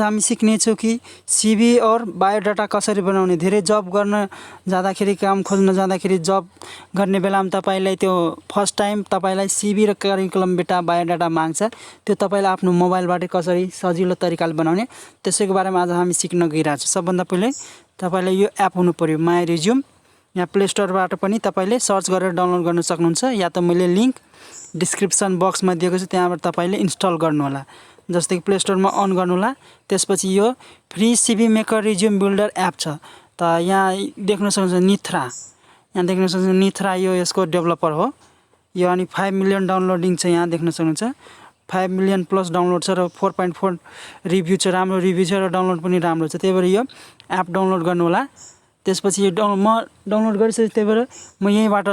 हामी सिक्नेछौँ कि सिभी और बायोडाटा कसरी बनाउने। धेरै जब गर्न जाँदाखेरि, काम खोज्न जाँदाखेरि, जब गर्ने बेलामा तपाईलाई त्यो फर्स्ट टाइम तपाईलाई सिभी र करिकुलम बेटा बायोडाटा माग्छ। त्यो तपाईलाई आफ्नो मोबाइलबाट कसरी सजिलो तरिकाले बनाउने त्यसैको बारेमा आज हामी सिक्न गइरहेछौँ। सबभन्दा पहिले तपाईलाई यो एप हुनु पर्यो, माई रिज्युम। यहाँ प्ले स्टोरबाट पनि तपाईले सर्च गरेर डाउनलोड गर्न सक्नुहुन्छ, या त मैले लिङ्क डिस्क्रिप्सन बक्समा दिएको छु, त्यहाँबाट तपाईले इन्स्टल गर्नु होला। जस्तै कि प्ले स्टोरमा अन गर्नु होला। त्यसपछि यो free CV maker resume builder app छ। त यहाँ देख्न सक्नुहुन्छ निथ्रा, यहाँ देख्न सक्नुहुन्छ निथ्रा, यो यसको डेभलपर हो। यो अनि 5 मिलियन डाउनलोडिङ छ, यहाँ देख्न सक्नुहुन्छ 5 मिलियन प्लस डाउनलोड छ र 4.4 रिभ्यू छ। राम्रो रिभ्यू छ र डाउनलोड पनि राम्रो छ। त्यही भएर यो एप डाउनलोड गर्नु होला। त्यसपछि यो म डाउनलोड गरिसकेँ, त्यही भएर म यहीँबाट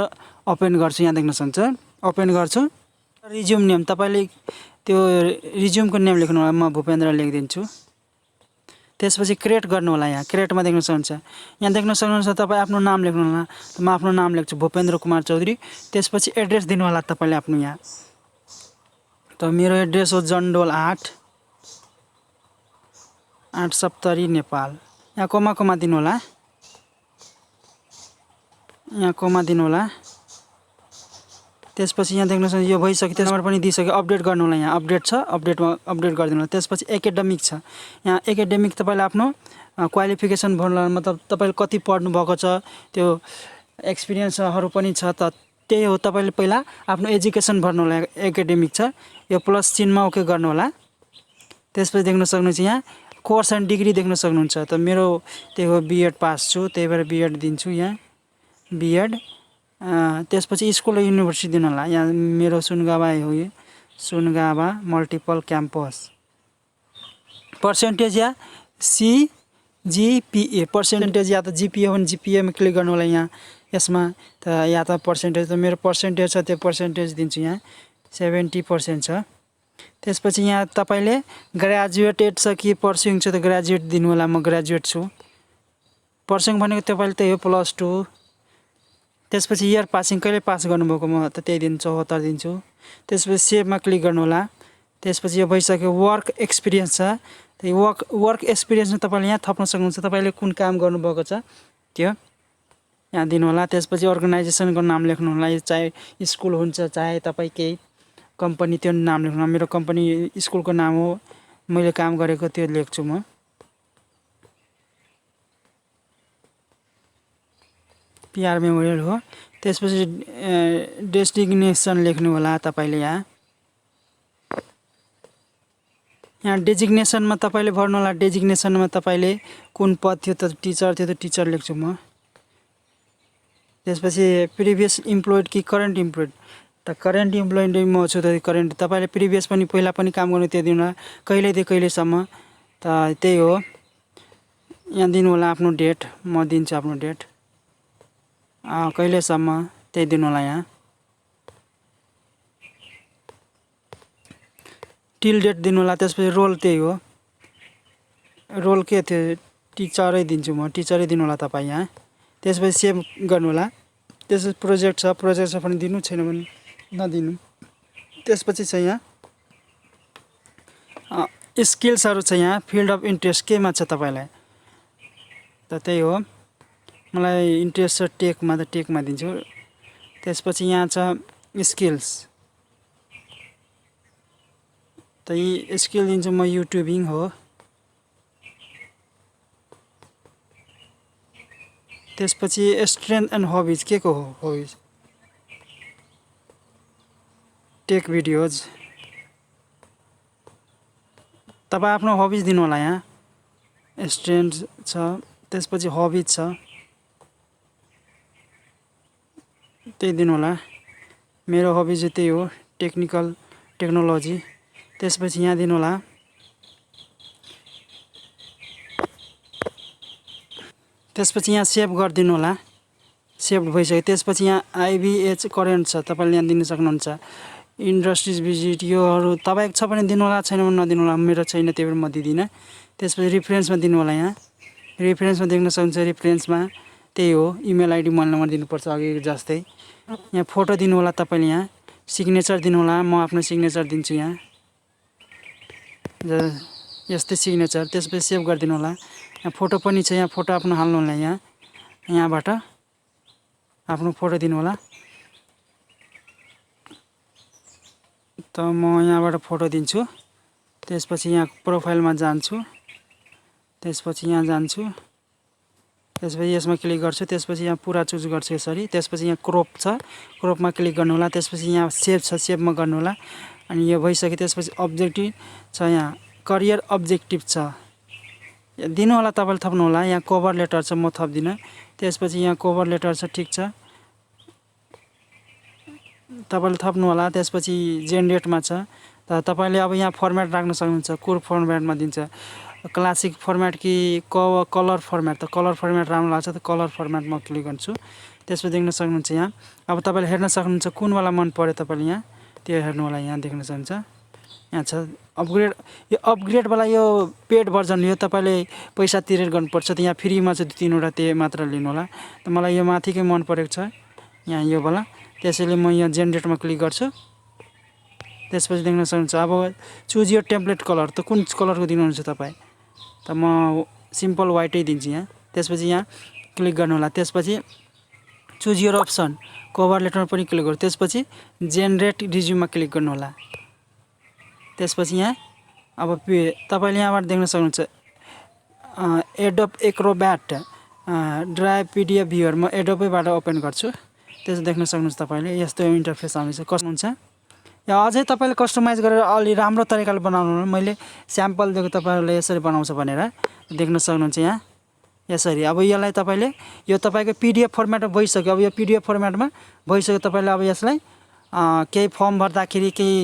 ओपन गर्छु। यहाँ देख्न सक्नुहुन्छ ओपन गर्छु। रिज्युम नेम तपाईले त्यो रिज्युमको नेम लेख्नु होला। म भूपेन्द्र लेखिदिन्छु। त्यसपछि क्रिएट गर्नु होला। यहाँ क्रिएटमा देख्न सक्नुहुन्छ, यहाँ देख्न सक्नुहुन्छ तपाईँ आफ्नो नाम लेख्नु होला। म आफ्नो नाम लेख्छु, भुपेन्द्रकुमार चौधरी। त्यसपछि एड्रेस दिनु होला तपाईले आफ्नो। यहाँ त मेरो एड्रेस हो जन्डोल 8 सप्तरी नेपाल। यहाँ कोमा दिनु होला, यहाँ कोमा दिनु होला। त्यसपछि यहाँ देख्न सक्नुहुन्छ यो भइसक्यो। त्यसमा पनि दिइसक्यो। अपडेट गर्नु होला। यहाँ अपडेट छ, अपडेटमा अपडेट गरिदिनु होला। त्यसपछि एकाडेमिक छ। यहाँ एकाडेमिक तपाईले आफ्नो क्वालिफिकेसन भर्नु होला। मतलब तपाईले कति पढ्नु भएको छ, त्यो एक्सपिरियन्सहरू पनि छ। त त्यही हो, तपाईले पहिला आफ्नो एजुकेसन भर्नु होला। एकाडेमिक छ, यो प्लस चिन्हमा ओके गर्नु होला। त्यसपछि देख्न सक्नुहुन्छ यहाँ कोर्स एन्ड डिग्री देख्न सक्नुहुन्छ। त मेरो त्यही हो बीएड पास छु, त्यही भएर बीएड दिन्छु। यहाँ बीएड। त्यसपछि स्कुल र युनिभर्सिटी दिनु होला। यहाँ मेरो सुनगावा हो, यो सुनगावा मल्टिपल क्याम्पस। पर्सेन्टेज या CGPA पर्सेन्टेज, या त जिपिए हो भने जिपिएमा क्लिक गर्नु होला। यहाँ यसमा त या त पर्सेन्टेज, त मेरो पर्सेन्टेज छ, त्यो पर्सेन्टेज दिन्छु। यहाँ 70% छ। त्यसपछि यहाँ तपाईले ग्रेजुएटेड छ कि पर्स्युङ छ, त ग्रेजुएट दिनु होला। म ग्रेजुएट छु। पर्स्युङ भनेको तपाईले त्यही हो +2। त्यसपछि इयर पासिङ, कहिले पास गर्नुभएको, म त त्यही दिन 74 दिन्छु। त्यसपछि सेभमा क्लिक गर्नु होला। त्यसपछि यो भइसक्यो। वर्क एक्सपिरियन्स छ, त्यही वर्क एक्सपिरियन्समा तपाईले यहाँ थप्न सक्नुहुन्छ। तपाईले कुन काम गर्नुभएको छ त्यो यहाँ दिनु होला। त्यसपछि अर्गनाइजेसनको नाम लेख्नु होला। यो चाहे स्कुल हुन्छ, चाहे तपाईँ केही कम्पनी, त्यो नाम लेख्नु होला। मेरो कम्पनी स्कुलको नाम हो, मैले काम गरेको त्यो लेख्छु म। PR मेमोरियल हो। त्यसपछि डेजिग्नेसन लेख्नु होला तपाईले। यहाँ डेजिग्नेसनमा तपाईले भर्नु होला। डेजिग्नेसनमा तपाईले कुन पद थियो, त टिचर थियो, त टिचर लेख्छु म। त्यसपछि प्रिभियस इम्प्लोइड कि करेन्ट इम्प्लोइड, त करेन्ट इम्प्लोइड म छु, त करेन्ट। तपाईले प्रिभियस पनि पहिला पनि काम गर्नु, त्यो दिनु होला। कहिलेदेखि कहिलेसम्म, त त्यही हो। यहाँ दिनु होला आफ्नो डेट, म दिन्छु आफ्नो डेट, कहिलेसम्म त्यही दिनु होला। यहाँ टिल डेट दिनु होला। त्यसपछि रोल त्यही हो, रोल के थियो, टिचरै दिन्छु म, टिचरै दिनु होला तपाईँ यहाँ। त्यसपछि सेभ गर्नु होला। त्यसपछि प्रोजेक्ट छ, प्रोजेक्ट पनि दिनु, छैन भने नदिनु। त्यसपछि छ यहाँ स्किल्सहरू छ। यहाँ फिल्ड अफ इन्ट्रेस्ट केमा छ तपाईलाई, त त्यही हो। मलाई इन्ट्रेस्ट छ टेकमा, त टेकमा दिन्छु। त्यसपछि यहाँ छ स्किल्स, त यी स्किल दिन्छु म, युट्युबिङ हो। त्यसपछि स्ट्रेन्थ एन्ड हबिज, के को हो हबिज, टेक भिडियोज। तपाईँ आफ्नो हबिज दिनु होला। यहाँ स्ट्रेन्थ छ, त्यसपछि हबिज छ, त्यही दिनु होला। मेरो हबिज त्यही हो, टेक्नोलोजी। त्यसपछि यहाँ दिनु होला। त्यसपछि यहाँ सेभ गरिदिनु होला। सेभ भइसक्यो। त्यसपछि यहाँ IBH करेन्ट छ, तपाईँले यहाँ दिन सक्नुहुन्छ। इन्डस्ट्रिज भिजिट योहरू तपाईँको छ भने दिनु होला, छैन भने नदिनु होला। मेरो छैन, त्यही भएर म दिदिनँ। त्यसपछि रिफरेन्समा दिनु होला। यहाँ रिफरेन्समा देख्न सक्नुहुन्छ। रिफरेन्समा त्यही हो, इमेल ID मोबाइल नम्बर दिनुपर्छ अघि जस्तै। यहाँ फोटो दिनु होला तपाईँले। यहाँ सिग्नेचर दिनु होला। म आफ्नो सिग्नेचर दिन्छु। यहाँ यस्तै सिग्नेचर। त्यसपछि सेभ गरिदिनु होला। यहाँ फोटो पनि छ, यहाँ फोटो आफ्नो हाल्नु होला। यहाँबाट आफ्नो फोटो दिनु होला। त म यहाँबाट फोटो दिन्छु। त्यसपछि यहाँ प्रोफाइलमा जान्छु। त्यसपछि यहाँ जान्छु। त्यसपछि यसमा क्लिक गर्छु। त्यसपछि यहाँ पुरा चुज गर्छु यसरी। त्यसपछि यहाँ क्रोप छ, क्रोपमा क्लिक गर्नु होला। त्यसपछि यहाँ सेभ छ, सेभमा गर्नु होला। अनि यो भइसक्यो। त्यसपछि अब्जेक्टिभ छ, यहाँ करियर अब्जेक्टिभ छ, दिनु होला। तपाईँले थप्नु होला। यहाँ कभर लेटर छ, म थप्दिनँ। त्यसपछि यहाँ कभर लेटर छ, ठिक छ, तपाईँले थप्नु होला। त्यसपछि जेनरेटमा छ, त तपाईँले अब यहाँ फर्मेट राख्न सक्नुहुन्छ। कुन फर्मेटमा दिन्छ, क्लासिक फर्मेट कि कलर फर्मेट। त कलर फर्मेट राम्रो लाग्छ, त कलर फर्मेटमा क्लिक गर्छु। त्यसपछि देख्न सक्नुहुन्छ यहाँ। अब तपाईँले हेर्न सक्नुहुन्छ कुनवाला मन पऱ्यो तपाईँले यहाँ त्यो हेर्नु होला। यहाँ देख्न सक्नुहुन्छ, यहाँ छ अपग्रेड। यो अपग्रेडवाला यो पेड भर्जन, यो तपाईँले पैसा तिरेर गर्नुपर्छ। त यहाँ फ्रीमा चाहिँ 2-3वटा त्यो मात्र लिनु होला। त मलाई यो माथिकै मन परेको छ, यहाँ यो वाला। त्यसैले म यहाँ जेनरेटमा क्लिक गर्छु। त्यसपछि देख्न सक्नुहुन्छ। अब चुज यो टेम्प्लेट कलर, त कुन कलरको दिनुहुन्छ तपाईँ? त म सिम्पल वाइटै दिन्छु यहाँ। त्यसपछि यहाँ क्लिक गर्नु होला। त्यसपछि चुज योर अप्सन, कभर लेटरमा पनि क्लिक गर्नु। त्यसपछि जेनरेट रिज्युममा क्लिक गर्नु होला। त्यसपछि यहाँ अब तपाईँले यहाँबाट देख्न सक्नुहुन्छ एडोब एक्रोब्याट ड्राइभ पिडिएफ भ्युअर। म एडोबैबाट ओपन गर्छु। त्यसो देख्न सक्नुहुन्छ तपाईँले यस्तो इन्टरफेस आउँछ। कस्तो हुन्छ, या अझै तपाईँले कस्टमाइज गरेर अलि राम्रो तरिकाले बनाउनु। मैले स्याम्पल दिएको तपाईँहरूले यसरी बनाउँछ भनेर देख्न सक्नुहुन्छ यहाँ यसरी। अब यसलाई तपाईँले यो तपाईँको पिडिएफ फर्मेटमा भइसक्यो। अब यो पिडिएफ फर्मेटमा भइसक्यो। तपाईँले अब यसलाई केही फर्म भर्दाखेरि, केही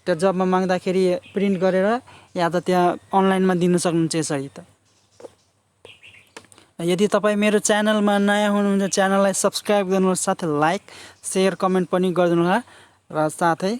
त्यो जबमा माग्दाखेरि प्रिन्ट गरेर या त त्यहाँ अनलाइनमा दिन सक्नुहुन्छ यसरी। त यदि तपाईँ मेरो च्यानलमा नयाँ हुनुहुन्छ, च्यानललाई सब्सक्राइब गर्नुहोस्, साथै लाइक, सेयर, कमेन्ट पनि गरिदिनु होला। र साथै